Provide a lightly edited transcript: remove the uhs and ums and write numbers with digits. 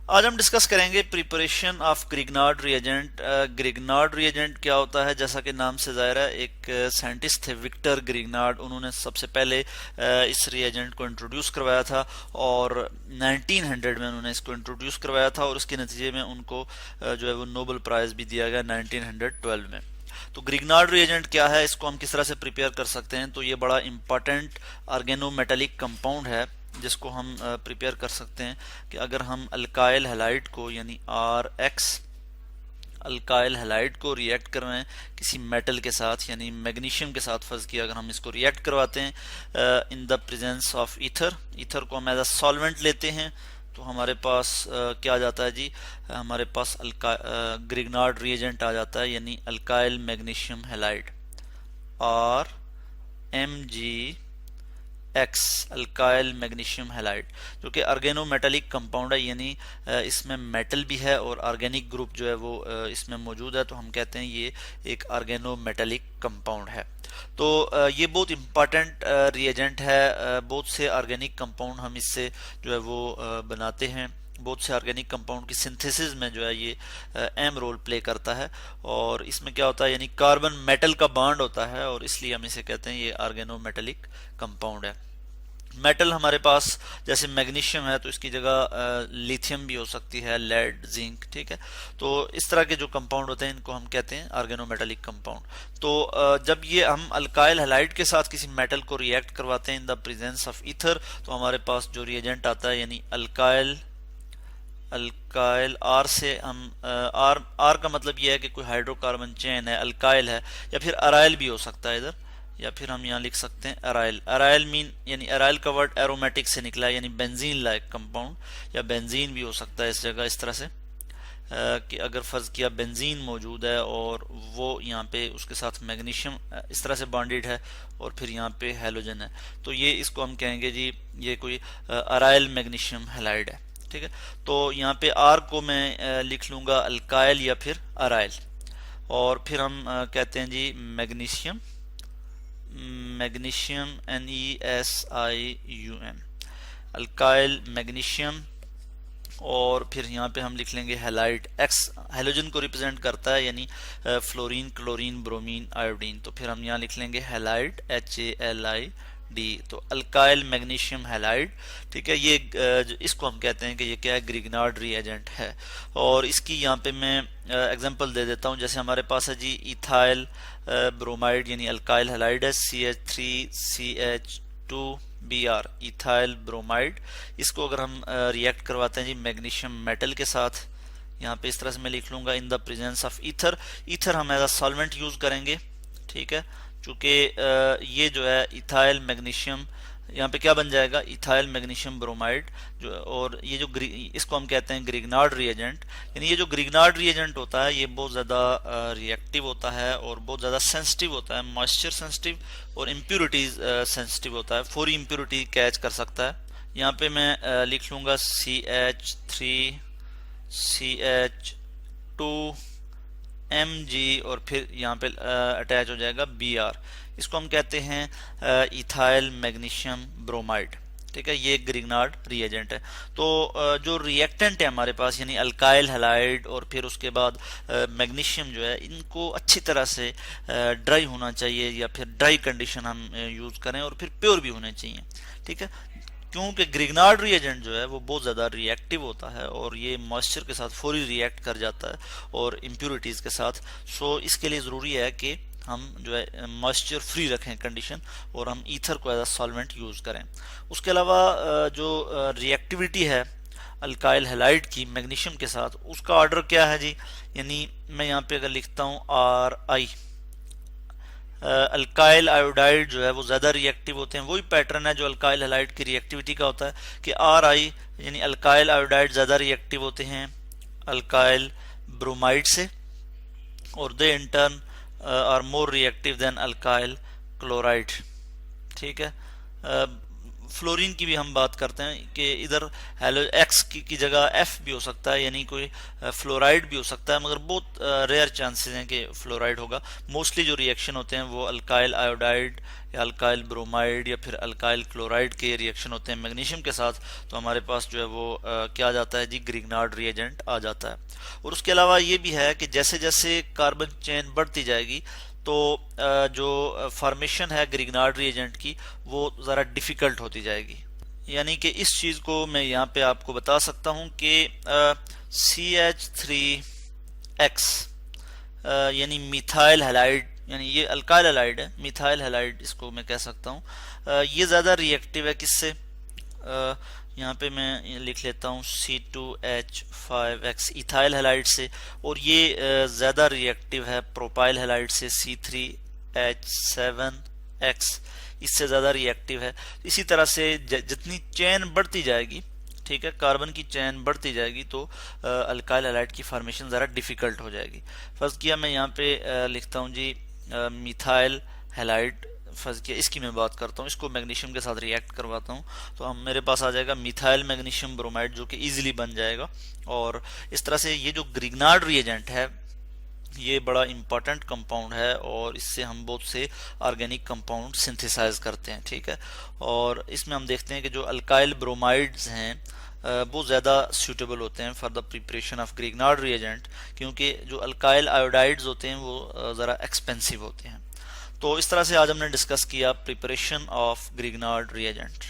आज हम डिस्कस करेंगे preparation of Grignard reagent. Grignard reagent क्या होता है? जैसा कि नाम से जाहिर है, एक साइंटिस्ट थे विक्टर ग्रिग्नार्ड। उन्होंने सबसे पहले इस रिएजेंट को इंट्रोड्यूस करवाया था और 1900 में उन्होंने इसको इंट्रोड्यूस करवाया था और उसके नतीजे में उनको जो है वो नोबेल प्राइज भी दिया गया 1912 में। तो ग्रिग्नार्ड रिएजेंट क्या है, इसको हम किस तरह से प्रिपेयर कर सकते हैं? तो ये बड़ा इंपॉर्टेंट ऑर्गेनोमेटेलिक कंपाउंड है जिसको हम प्रिपेयर कर सकते हैं कि अगर हम अल्काइल हैलाइड को यानी आर एक्स अल्काइल हैलाइड को रिएक्ट करवाएं किसी मेटल के साथ यानी मैग्नीशियम के साथ, फर्ज किया अगर हम इसको रिएक्ट करवाते हैं in the presence of ether, ether को हम एज अ सॉल्वेंट लेते हैं, तो हमारे पास क्या आ जाता है जी? हमारे पास ग्रिग्नार्ड रिएजेंट आ जाता है यानी अल्काइल मैग्नीशियम हैलाइड और M X alkyl magnesium halide, जो कि ऑर्गेनोमेटेलिक कंपाउंड है यानी इसमें मेटल भी है और ऑर्गेनिक ग्रुप जो है वो इसमें मौजूद है, तो हम कहते हैं ये एक ऑर्गेनोमेटेलिक कंपाउंड है। तो ये बहुत इंपॉर्टेंट रिएजेंट है। बहुत से ऑर्गेनिक कंपाउंड हम इससे जो है वो बनाते हैं। बहुत से ऑर्गेनिक कंपाउंड की सिंथेसिस में जो है ये अहम रोल प्ले करता है और इसमें क्या होता है यानी कार्बन मेटल का बॉन्ड होता है और इसलिए हम इसे कहते हैं ये ऑर्गेनोमेटेलिक कंपाउंड है। मेटल हमारे पास जैसे मैग्नीशियम है तो इसकी जगह लिथियम भी हो सकती है, लेड, जिंक, ठीक है। तो इस तरह के जो कंपाउंड होते हैं इनको हम कहते हैं ऑर्गेनोमेटेलिक कंपाउंड। तो जब ये हम अल्काइल हैलाइड के साथ किसी मेटल को रिएक्ट करवाते हैं in the presence of ether, तो हमारे पास जो रिएजेंट आता है यानी अल्काइल आर से हम आर का मतलब यह है कि कोई हाइड्रोकार्बन चेन है, अल्काइल है, या फिर अराइल भी हो सकता है इधर, या फिर हम यहाँ लिख सकते हैं अराइल। अराइल मीन यानी अराइल का वर्ड एरोमेटिक से निकला है यानी बेंजीन लाइक कंपाउंड, या बेंजीन भी हो सकता है इस जगह इस तरह से कि अगर फर्ज किया बेंजीन मौजूद है और वो यहाँ पे उसके साथ मैग्नीशियम इस तरह से बॉन्डेड है और फिर यहाँ पे हैलोजन है, तो ये इसको हम कहेंगे जी ये कोई अराइल मैग्नीशियम हैलाइड है, ठीक है। तो यहाँ पे आर को मैं लिख लूंगा अल्काइल या फिर अराइल, और फिर हम कहते हैं जी magnesium, magnesium NeSium, alkyl magnesium, और फिर यहाँ पे हम लिख लेंगे हैलाइड। एक्स हैलोजन को रिप्रेजेंट करता है यानी फ्लोरीन, क्लोरीन, ब्रोमीन, आयोडीन, तो फिर हम यहाँ लिख लेंगे हैलाइड HALID, तो अल्काइल मैग्नीशियम हैलाइड, ठीक है। ये इसको हम कहते हैं कि ये क्या है? ग्रिग्नार्ड रिएजेंट है। और इसकी यहाँ पे मैं एग्जांपल दे देता हूँ। जैसे हमारे पास है जी इथाइल ब्रोमाइड यानी अल्काइल हैलाइड है CH3CH2Br, इथाइल ब्रोमाइड। इसको अगर हम रिएक्ट करवाते हैं जी मैग्नीशियम मेटल के साथ, यहाँ पे इस तरह से मैं लिख लूंगा in the presence of ether. Ether हम एज अ सॉल्वेंट यूज करेंगे, ठीक है, चूंकि ये जो है इथाइल मैग्नीशियम यहाँ पे क्या बन जाएगा? इथाइल मैग्नीशियम ब्रोमाइड, जो और ये जो इसको हम कहते हैं ग्रिग्नार्ड रिएजेंट। यानी ये जो ग्रिग्नार्ड रिएजेंट होता है ये बहुत ज़्यादा रिएक्टिव होता है और बहुत ज़्यादा सेंसिटिव होता है, मॉइस्चर सेंसिटिव और इम्प्यूरिटीज सेंसिटिव होता है, फोरी इम्प्यूरिटी कैच कर सकता है। यहाँ पे मैं लिख लूँगा CH3CH2Mg और फिर यहाँ पे अटैच हो जाएगा Br। इसको हम कहते हैं इथाइल मैग्नीशियम ब्रोमाइड, ठीक है। ये ग्रिग्नार्ड रिएजेंट है। तो जो रिएक्टेंट है हमारे पास यानी अल्काइल हैलाइड और फिर उसके बाद मैग्नीशियम जो है, इनको अच्छी तरह से ड्राई होना चाहिए या फिर ड्राई कंडीशन हम यूज करें और फिर प्योर भी होने चाहिए, ठीक है। क्योंकि ग्रिग्नार्ड रिएजेंट जो है वो बहुत ज़्यादा रिएक्टिव होता है और ये मॉइस्चर के साथ फौरी रिएक्ट कर जाता है और इम्प्यूरिटीज़ के साथ। सो इसके लिए ज़रूरी है कि हम जो है मॉइस्चर फ्री रखें कंडीशन और हम ईथर को एज अ सॉल्वेंट यूज़ करें। उसके अलावा जो रिएक्टिविटी है अल्काइल हैलाइड की मैग्नीशियम के साथ, उसका ऑर्डर क्या है जी? यानी मैं यहाँ पे अगर लिखता हूँ RI, अल्काइल आयोडाइड जो है वो ज़्यादा रिएक्टिव होते हैं। वही पैटर्न है जो अल्काइल हैलाइड की रिएक्टिविटी का होता है कि RI यानी अल्काइल आयोडाइड ज़्यादा रिएक्टिव होते हैं अल्काइल ब्रोमाइड से, और they in turn are more reactive than alkyl chloride, ठीक है। फ्लोरीन की भी हम बात करते हैं कि इधर हेलो एक्स की जगह एफ भी हो सकता है, यानी कोई फ्लोराइड भी हो सकता है, मगर बहुत रेयर चांसेस हैं कि फ्लोराइड होगा। मोस्टली जो रिएक्शन होते हैं वो अल्काइल आयोडाइड या अल्काइल ब्रोमाइड या फिर अल्काइल क्लोराइड के रिएक्शन होते हैं मैग्नीशियम के साथ, तो हमारे पास जो है वो क्या आ जाता है जी, ग्रिग्नार्ड रिएजेंट आ जाता है। और उसके अलावा ये भी है कि जैसे जैसे कार्बन चेन बढ़ती जाएगी तो जो फॉर्मेशन है ग्रिग्नार्ड रिएजेंट की वो ज़रा डिफ़िकल्ट होती जाएगी। यानी कि इस चीज़ को मैं यहाँ पे आपको बता सकता हूँ कि CH3X यानी मिथाइल हैलाइड, यानी ये अल्काइल हैलाइड है, मिथाइल हैलाइड इसको मैं कह सकता हूँ। ये ज़्यादा रिएक्टिव है किससे, यहाँ पे मैं लिख लेता हूँ C2H5X इथाइल हैलाइड से, और ये ज़्यादा रिएक्टिव है प्रोपाइल हैलाइड से C3H7X, इससे ज़्यादा रिएक्टिव है। इसी तरह से जितनी चेन बढ़ती जाएगी, ठीक है, कार्बन की चेन बढ़ती जाएगी तो अल्काइल हैलाइड की फॉर्मेशन ज़रा डिफ़िकल्ट हो जाएगी। फर्ज किया मैं यहाँ पे लिखता हूँ जी मिथाइल हैलाइड, फर्ज किया इसकी मैं बात करता हूँ, इसको मैग्नीशियम के साथ रिएक्ट करवाता हूँ तो हम मेरे पास आ जाएगा मिथाइल मैग्नीशियम ब्रोमाइड, जो कि इजीली बन जाएगा। और इस तरह से ये जो ग्रिग्नार्ड रिएजेंट है ये बड़ा इंपॉर्टेंट कंपाउंड है और इससे हम बहुत से ऑर्गेनिक कंपाउंड सिंथेसाइज करते हैं, ठीक है। और इसमें हम देखते हैं कि जो अल्काइल ब्रोमाइड्स हैं वो ज़्यादा सूटेबल होते हैं for the preparation of Grignard reagent, क्योंकि जो अल्काइल आयोडाइड्स होते हैं वो ज़रा एक्सपेंसिव होते हैं। तो इस तरह से आज हमने डिस्कस किया प्रिपरेशन ऑफ ग्रिग्नार्ड रिएजेंट।